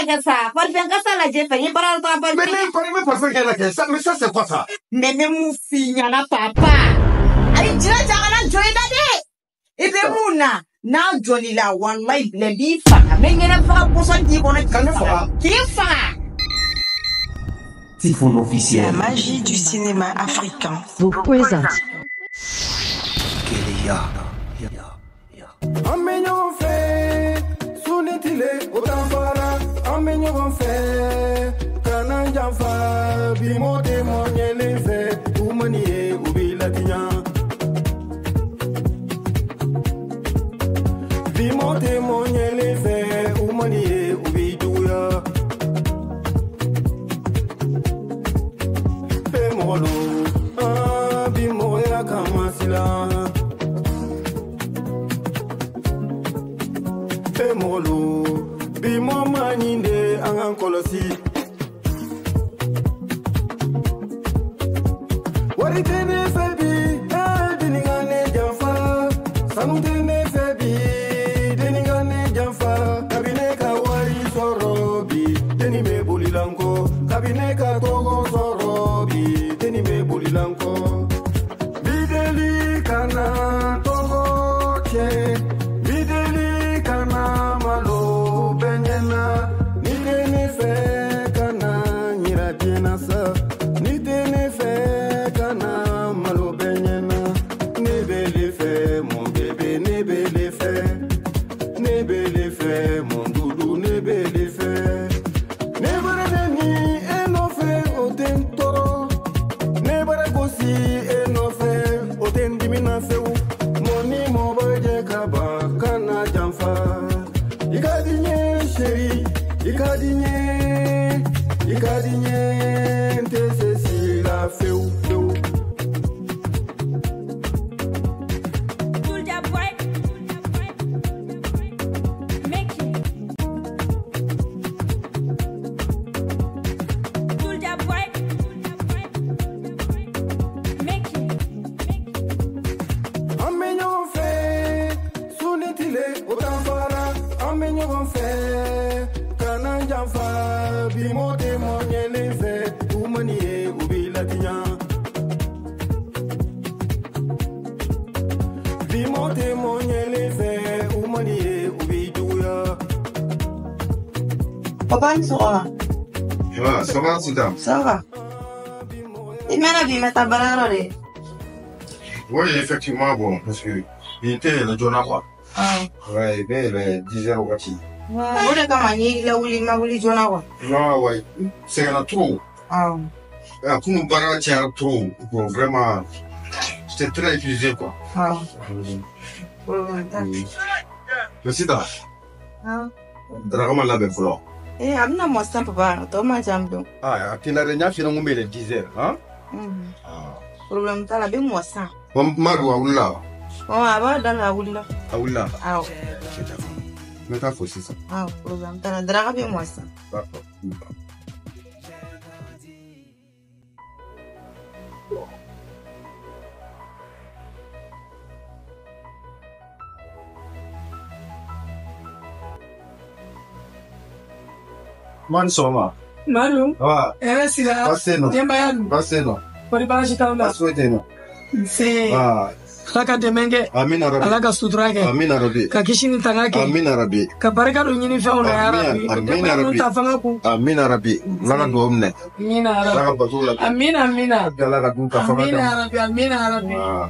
que ça. Parfum que ça, la j'ai fait. Il parle pas parfum. Mais parfum qu'elle a ça. Mais ça, c'est quoi ça? Mais mon fille, y'en a papa. Aïe, tu l'as déjà Johnny Dadé. Et bien, Mouna. Na Johnny la, one life, le bifa. Mais il n'y a pas pour ça qui connaît. Qui fa? Typhoon officiel. La magie du cinéma africain vous présente. Amenyo fe sunitile utanfara amenyo fe kana jamfa bimote monyele fe umanie ubilatinya bimote monyele fe umanie ubiduya pemolo bimoya kamasila Molo, be more money in the Ankolosi. What it is, baby, Dinigane Jaffa, Samutine Fabi, Dinigane Jaffa, Kabineka Wari Sorobi, Denime Bulilanko, Kabineka Togo Sorobi, Denime Bulilanko, Bideli Kana Togo Che. Malo benyana ni tene fe kana nyira tiena sa ni tene fe kana malo benyana ne bele fe mon bébé ne bele fe mon doudou ne bele fe ne bara ni eno fe oten toro ne bara gosi eno fe oten dimina fe moni mo baje kaba kana jamfa Ikadinye chéri, Ikadinye, t'es si la feu. Bimote monyele fe umanie ubilatinya Bimote monyele fe umanie ubiduya Papa, ça va? Ça va, Sidam? Ça va. Il m'a dit, mais t'as barré. Oui, effectivement, bon, parce que il était le journal, quoi. Ah. Ouais, il était 10h au bâti. Vous êtes comme un il a voulu ma journal. Non, ouais, c'est un trop. Ah. Pour nous barrer, tiens, trop. Bon, vraiment, c'était très utilisé, quoi. Ah. Le Sidam? Ah. Dragama la befolo. Amna mo stamp papa, to ma jamdo. Ah, tu n'as rien fait dans mon bel 10h, hein? Ah. Problème ta la be mo sa. Maru Aoula. Oh, aba dans la Aoula. Aoula. Ah. Mais t'as faussé ça. Ah, problème ta la draga be mo sa. D'accord. Mansoma. Malu. Ah. Era sila. Baseno. Yembayan. Baseno. Pori baraji taula. Basweteno. Se. Ah. Alaka demenge. Amin Arabi. Alaka sutrake. Amin Arabi. Ka kishini tangake. Amin Arabi. Ka baraka do nyini fa ona ya Arabi. Amin Arabi. Ta fanga ku. Amin Arabi. Laka do omne. Amin Arabi. Laka batula. Amin amina. Laka do ta fanga. Amin Arabi. Amin Arabi. Ah.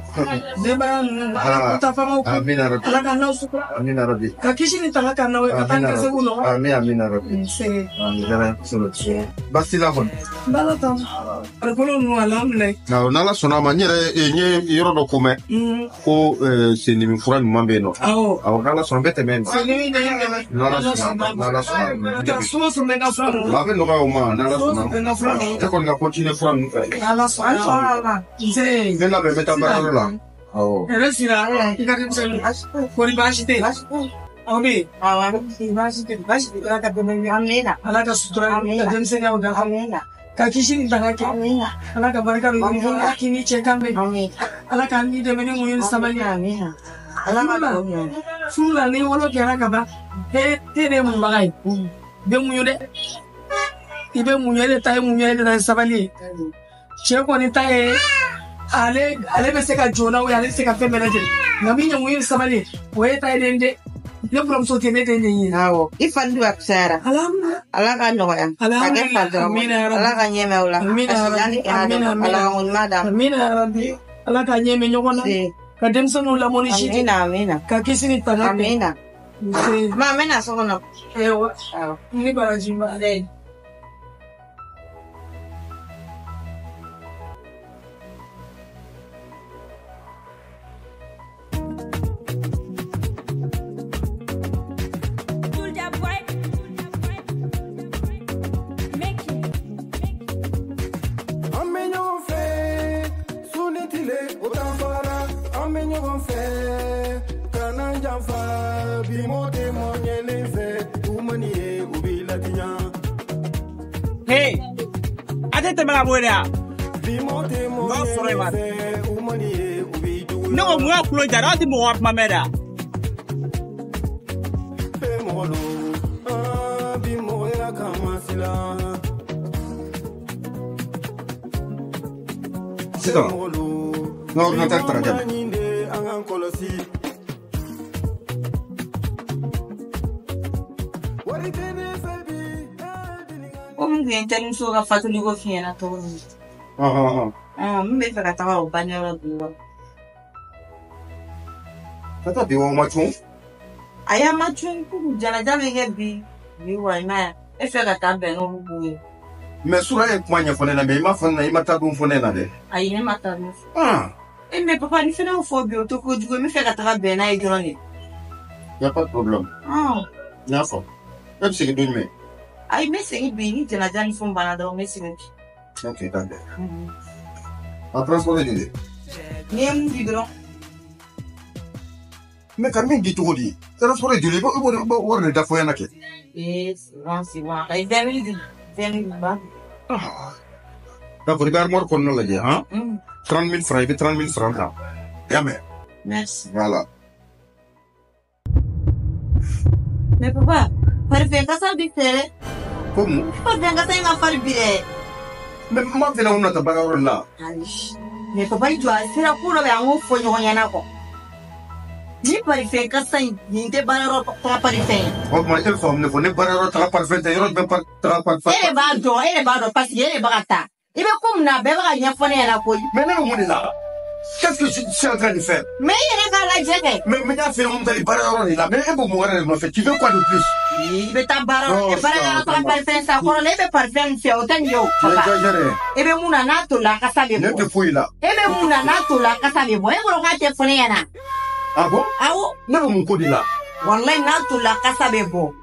Dembayan ta fanga ku. Amin Arabi. Alaka na usukra. Amin Arabi. Ka kishini tangaka na we katanga se uno. Amin Arabi. Se. Amin Arabi. Solo. Basila bon. Bala ta. Arkono no alamle. Na nala sona manyere enye yoro do kome. Ko c'est ni fura ni mambe no. Awo. Awo nala sona bete men. Se ni de ngeme. Nala sona. Ka so menga fura. La ben no ga o ma nala sona. Menga fura. Te kon ga continue fura nu fa. Nala sona. Se. Vena be meta baralo la. Awo. Era sira. Ikati selu. Kori bashite. Awi. Awan si bashite. Alaka demenge amina. Alaka sutura. Jense ga uga. Amina. Ka kishini tangake. Amina. Alaka baraka ro ni kini chekambe. Amina. Alaka ni de mene moyo samali. Amina. Alaka Fula ni wolo ki alaka ba. He tere mun bagai. be munyode ibe munyode tay munyode na sabali che ko ni tay ale be se ka jona o ale se ka fe manager ngami nya munyode sabali we tay dende le from so tene dende yin Awo, ifandu aksara. Ala ka no ya. Ala ka nyeme ula. Ala mun madam. Amina rabbi ala ka nyeme nyogona ka demson ula moni shiti Amina. ka kisini tanga Amina. Ma amina sono. ewa ni barajimba Hey, atete mala boya. No, mo akulo jara ti mo wat mameda. Sito. No, no te traje. Ngenteni so ka fatuli go fiena to. Mbe fa ka tawa o banero duwa. Tata biwo machun. Aya machun ku jana jana ngebi. Ni wa na. E fa ka tambe no buwe. Me sura e kwanya fone na me ma fone na imata dum fone na de. Ayi ne mata no. E me papa ni fena fo bi o to ko jugo me fa ka tawa be na e joni. Y a pas de problème. Ya fo. Même si que me. Ay messing bini jana jani fon banada o messing. Ok, d'accord. A transport de. Nem bidro. Me Carmen dit tout dit. Transport de bo ne da fo yana ke. Ransi wa. Ay veni ba. D'accord, ibar mor kon no la je, hein? 30 000 francs, 30 000 francs là. Jamais. Merci. Voilà. Mais papa, parfait ka sa bictere. Como? Parfait ka sa nga far bire. Me ma vena una tabara là. Mais papa il doit faire pour le en fo nyo nyana ko. Ni parfait ka sa ni te bararo pa parfait. O ma el fo ne fo ne bararo tra parfait, yoro be par tra parfait. Ele ba do parce que ele ba ta. Ibe comme na be ba nya fo ne na ko. Mais non mon là. Qu'est-ce que je suis en train de faire? Mais il est dans la jette. Mais t'as fait un peu de bararo là. Mais un peu moins de fait. Tu veux quoi de plus? Il veut ta bararo. Et bararo tra parfait ça ko le be parfait fait autant yo. Ebe muna na to la kasa be. Ne te fouille là. Ebe muna na to la kasa be. Boy ko ga te fo ne na. Ah bon? Awo. Non mon code là. Wallahi na to la kasa be bo.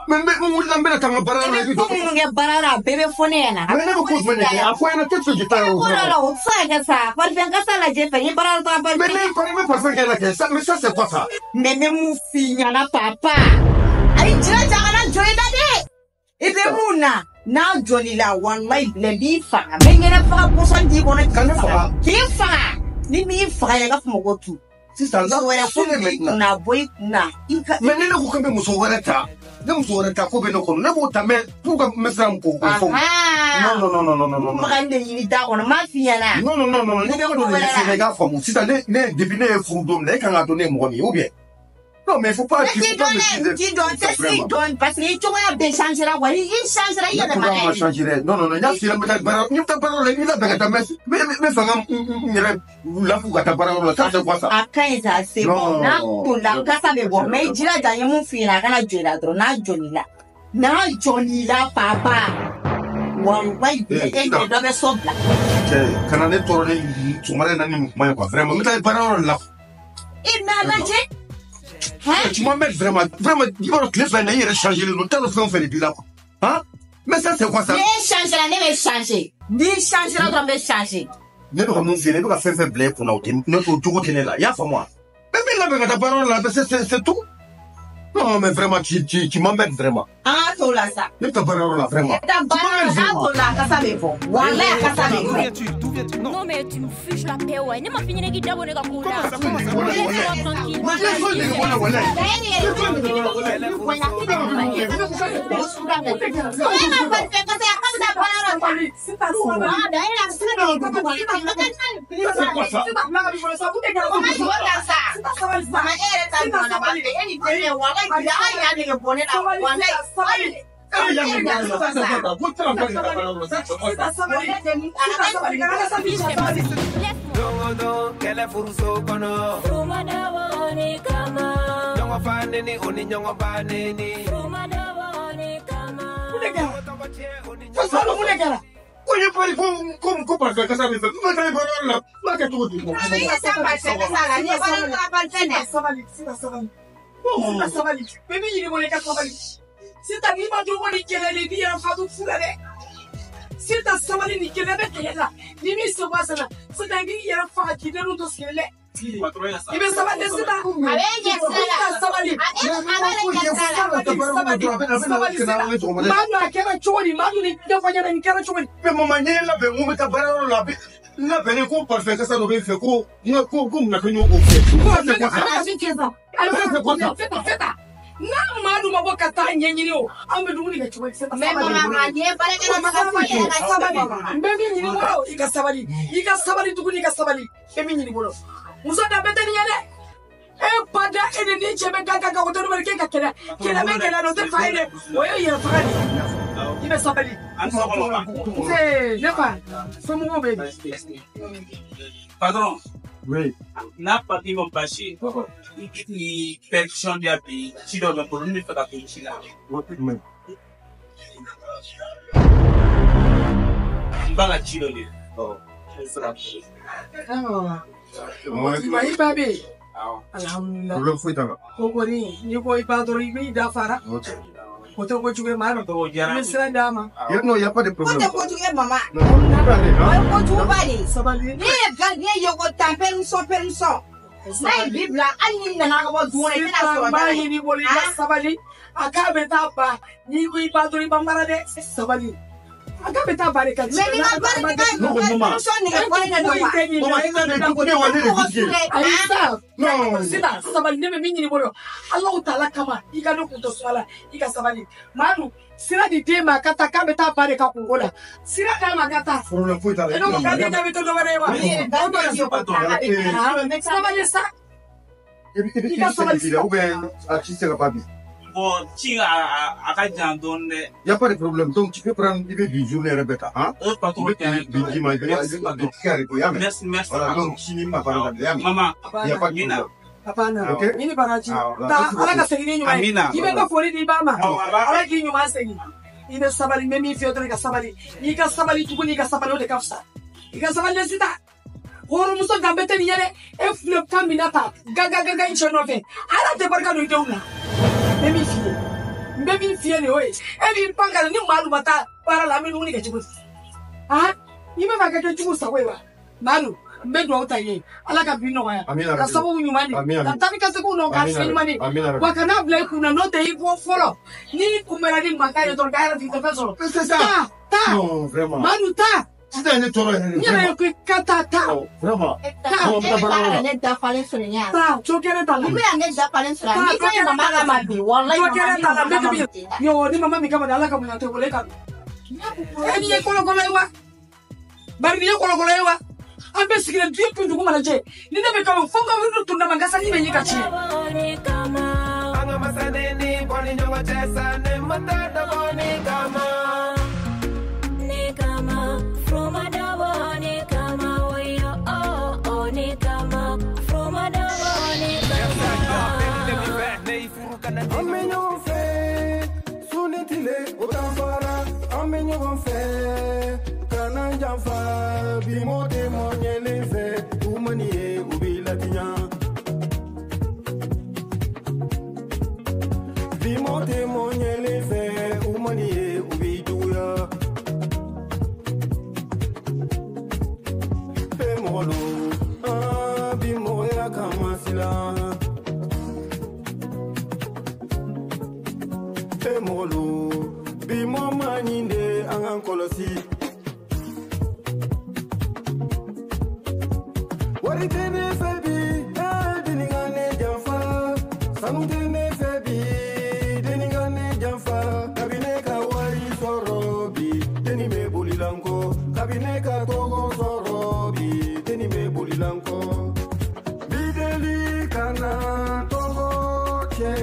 Mais on l'a mis dans bararo là. Ebe ko mu nge bararo bebe fo ne na. Mais ne me cause pas. Après on a tout ce qui t'a. Ko la o sa ga sa. Parfait ka sa la je fe ni bararo tra parfait. Mais ne parfait là. Ça mais ça c'est quoi ça? Mais mu finya na papa. Ay jira jangana joy dade. Ibe muna na joni la wallahi le bi fa. Mengena fa ko san di ko na Kan fa. Ki fa. Ni mi fa ya ga mo ko tu. C'est ça là. Na boy na. Mais ne ko kambe muso warata. Ne muso warata ko be no ko ne bo ta me pour que me sram ko. Non. Magande ni da ko na ma finya na. Non. Ne ko do les gars font. Si ça ne deviner fou dom ne kan donner mo ni ou bien. Non mais faut pas tu donnes parce que tu vas bien changer la voix. Il changera il y a des manières. Changer. Non, il y a si la barre, ni ta parole, ni la bague mais fanga la fuga ta parole, ça c'est quoi ça? Après ça c'est bon. Na pour la casa de bon, mais dira dans mon fils là kana jela dro na Johnny la papa. Wallahi il doit be sobla. Kana ne torone tumare na ni moya quoi vraiment. Mais ta parole là. Il n'a pas dit. Tu m'emmènes vraiment, il va le faire, il va changer le nom, t'as le fait, on fait les bilans. Hein? Mais ça, c'est quoi ça? Mais changer, ne changer. Ni changer, on doit changer. Ne pas nous filer, ne pas faire blé pour nous, ne pas tout retenir là, il y a pour moi. Mais là, ta parole là, c'est tout. Non, mais vraiment, tu m'embêtes vraiment. Ah, toi là, ça. Ne te barre là, vraiment. Ta barre là, toi là, qu'à ça, mais bon. Voilà, qu'à ça, mais bon. D'où viens-tu? Non, mais tu me fiches la paix, ouais. Ne m'a fini de guider, on est comme ça. Laisse-moi tranquille. Kele furuso kono Rumadawa ni kama Nyongo faneni oni nyongo baneni Rumadawa ni kama Sasa lo mulekala. Oye, pari, ¿cómo para que casa me no te barra la placa tu tipo? Sabali. Baby yini muleka sabali. Sita ni ma do woni kelele bi ya fatu fulale. Sita sabali ni kelele kela. Ni mi so basana. Sita ngi ya fa ki de ruto skele. Ibe sabali sita. Sabali. Manu akera choni, manu ni kafanya na nikera choni. Pe mama nyela be mu ta barra la be. Na bene ko parfait que ça doit faire ko na ko na kanyo o fe. Feta. Na manu maboka ta nyenyini o. Ambe dumuni ga choni sita. Mbemi nyini mo ikasabali. Ikasabali tukuni ikasabali. Mbemi nyini mo. Muso da beteni yale. Pada ede ni chebe kaka ka kotono merke ka kela. Kela me kela no te faide. Oyo yera fagani. Ibe sabali. Nepa. Somo mo be. Patron. Oui. Na parti mon bashi. Qui percussion dia bi. Ci do pour nous faire la ci là. Mbala ci do ni. Oh. Iba babe. Alhamdulillah. Problem foi tanga. Kokori ni ko ipadoro ibi da fara. Koto ko chuge maro To jara. Misra dama. Non, il y a pas de problème. Maman. Sabali. Ni boli sabali. Akabe tapa. Ni ko ipadoro ibambara de sabali. Akabe tapa de kan. No, sita sabali neme minyi ni bolo. Allah Taala kama ikano kutoswala ika sabali. Manu sira di tema kata kabe tapa de kakungola. Sira kama kata. Problem foi tanga. Eno kade da bito do warewa. Sabali sa. Ika sabali ou bien artiste capable. Bon, ci a ka jan don de. Il y a pas de problème. Donc tu peux prendre des journées répéta, hein? Patron Merci. Voilà, donc chini ma parole de Maman, il y a pas de problème. Hapana. Okay. Mimi baraji. Ah, Ta alaka segini nyuma. Amina. Ibe ko fori di bama. Ah, Ala ki nyuma segi. Ibe sabali memi fioto ka sabali. Ika sabali tukuni ka sabali de kafsa. Ika sabali sita. Horo muso gambete ni yere e flop kaminata. Gaga inchonofe. Ala te barka do idona. Memi fie ni oye. Ebi panga ni malu mata para la minu ni ka chibu. Ah, ibe ba ka chibu sawewa. Malu mbedu utaye alaka bino waya ka sababu nyumani ka tabi ka seku no ka nyumani kwa kana vile kuna note iko follow ni kumera ni makayo to gara ti professor ta non vraiment manu ta sita ni toro ni vraiment ko kata ta vraiment ta falen sonya ta chokere ta ibe ane da falen sonya ni ko mama la mabi wallahi chokere ta la betu yo ni mama mi kama alaka muna to boleka eni ye kolo ewa bari ni kolo ewa ambe sikile diyo tundugu manaje nina be kama fonga wiru tunda mangasa ni benye kachi Anga masaneni boni nyongo chesa ne matata boni kama ni kama from adawa ni kama wayo oh ni kama from adawa ni kama amenyo fe sunitile utambara amenyo fe kana jamfa bimote monyele fe umanie ubilatinya bimote monyele fe umanie ubiduya fe molo bimoya kama sila ninde angan kolosi wari tene febi deningane jamfa sanu tene febi deningane jamfa kabine ka wari sorobi deni me bulilanko kabine ka togo sorobi deni me bulilanko bideli kana togo che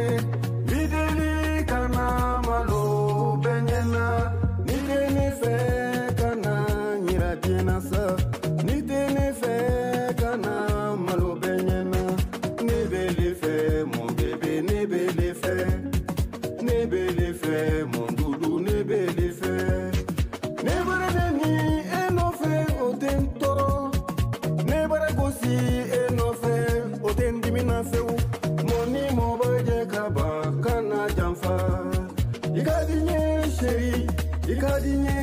bideli kana malo benyana ni tene fe kana nyira tiena sa ni tene fe kana malo benyana ne bele fe mon bébé ne bele fe mon doudou ne bele fe ne bara ni eno fe o ten toro ne bara gosi eno fe o ten dimina feu moni mo baje kaba kana jamfa ikadinye sheri ikadinye